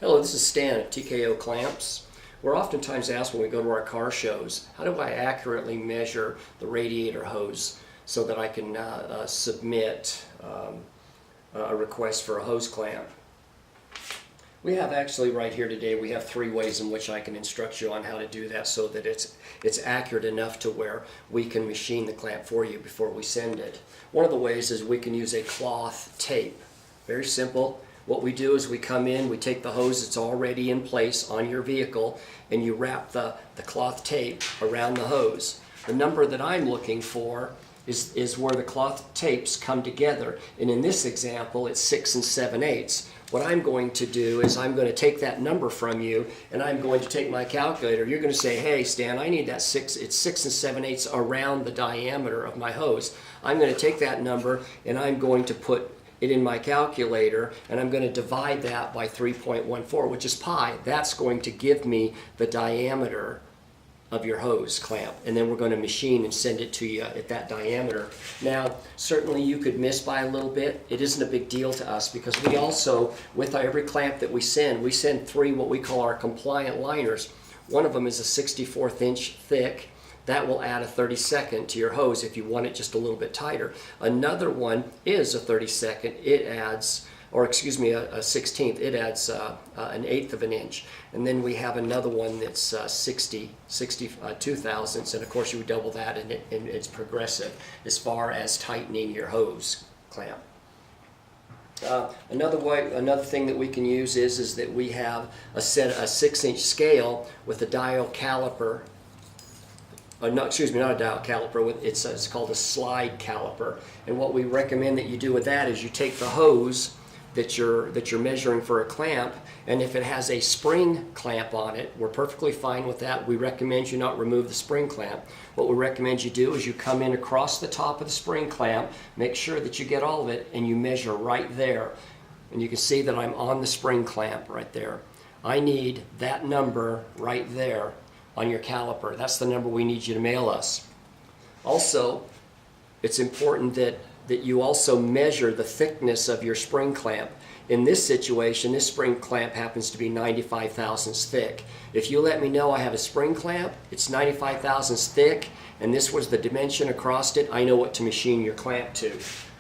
Hello, this is Stan at TKO Clamps. We're oftentimes asked when we go to our car shows, how do I accurately measure the radiator hose so that I can submit a request for a hose clamp? We have actually right here today, we have 3 ways in which I can instruct you on how to do that so that it's accurate enough to where we can machine the clamp for you before we send it. One of the ways is we can use a cloth tape. Very simple. What we do is we come in, we take the hose that's already in place on your vehicle, and you wrap the cloth tape around the hose. The number that I'm looking for is where the cloth tapes come together, and in this example it's 6 7/8. What I'm going to do is I'm going to take that number from you, and I'm going to take my calculator. You're going to say, hey Stan, I need that 6, it's 6 7/8 around the diameter of my hose. I'm going to take that number and I'm going to put it in my calculator, and I'm going to divide that by 3.14, which is pi. That's going to give me the diameter of your hose clamp, and then we're going to machine and send it to you at that diameter. Now, certainly you could miss by a little bit. It isn't a big deal to us because we also, with every clamp that we send 3 what we call our compliant liners. One of them is a 64th inch thick. That will add a 32nd to your hose if you want it just a little bit tighter. Another one is a 32nd. It adds, or excuse me, a 16th. It adds an 1/8 of an inch. And then we have another one that's 62 thousandths, and of course you would double that, and it's progressive as far as tightening your hose clamp. Another thing that we can use is that we have a 6-inch scale with a dial caliper. Not a dial caliper, it's called a slide caliper. And what we recommend that you do with that is you take the hose that you're measuring for a clamp, and if it has a spring clamp on it, we're perfectly fine with that. We recommend you not remove the spring clamp. What we recommend you do is you come in across the top of the spring clamp, make sure that you get all of it, and you measure right there. And you can see that I'm on the spring clamp right there. I need that number right there on your caliper. That's the number we need you to mail us. Also, it's important that you also measure the thickness of your spring clamp. In this situation, this spring clamp happens to be 95 thousandths thick. If you let me know I have a spring clamp, it's 95 thousandths thick, and this was the dimension across it, I know what to machine your clamp to.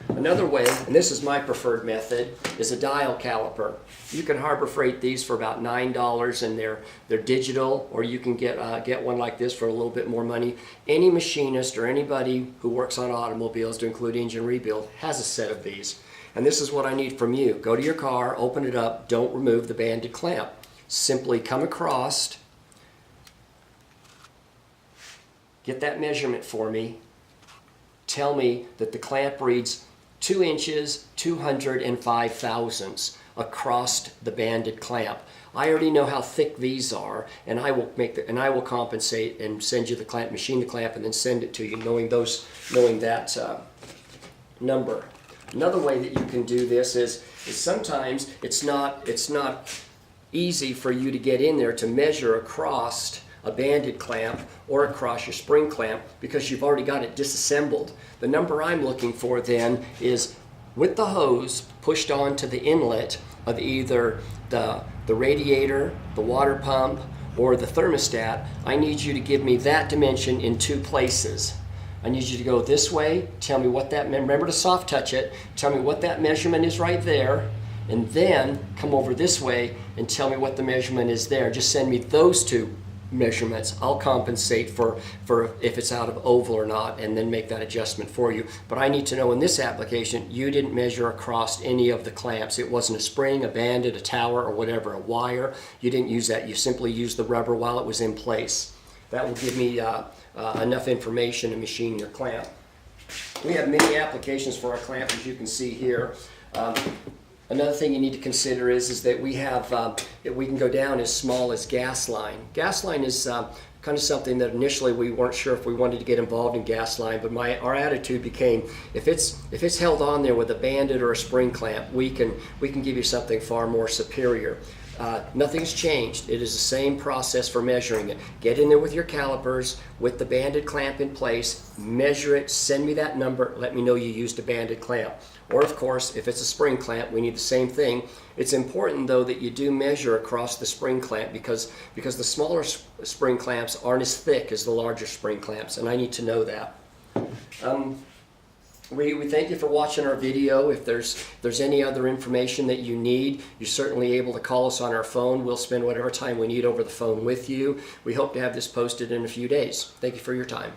Another way, and this is my preferred method, is a dial caliper. You can Harbor Freight these for about $9, and they're digital, or you can get one like this for a little bit more money. Any machinist or anybody who works on automobiles, to include engine rebuild, has a set of these. And this is what I need from you. Go to your car, open it up, don't remove the banded clamp. Simply come across, get that measurement for me, tell me that the clamp reads 2 inches, 205 thousandths across the banded clamp. I already know how thick these are, and I will compensate and send you the clamp, machine the clamp, and then send it to you, knowing that number. Another way that you can do this is sometimes it's not easy for you to get in there to measure across a banded clamp or across your spring clamp because you've already got it disassembled. The number I'm looking for then is with the hose pushed onto the inlet of either the radiator, the water pump, or the thermostat. I need you to give me that dimension in 2 places. I need you to go this way, tell me what that, remember to soft touch it, tell me what that measurement is right there, and then come over this way and tell me what the measurement is there. Just send me those 2 measurements. I'll compensate for if it's out of oval or not, and then make that adjustment for you. But I need to know in this application you didn't measure across any of the clamps. It wasn't a spring, a banded, a tower, or whatever, a wire. You didn't use that. You simply used the rubber while it was in place. That will give me enough information to machine your clamp. We have many applications for our clamp, as you can see here. Another thing you need to consider is that we can go down as small as gas line. Gas line is kind of something that initially we weren't sure if we wanted to get involved in gas line, but our attitude became if it's held on there with a banded or a spring clamp, we can give you something far more superior. Nothing's changed. It is the same process for measuring it. Get in there with your calipers with the banded clamp in place, measure it, send me that number, let me know you used a banded clamp. Or of course, if it's a spring clamp, we need the same thing. It's important though that you do measure across the spring clamp because the smaller spring clamps aren't as thick as the larger spring clamps, and I need to know that. We thank you for watching our video. If there's any other information that you need, you're certainly able to call us on our phone. We'll spend whatever time we need over the phone with you. We hope to have this posted in a few days. Thank you for your time.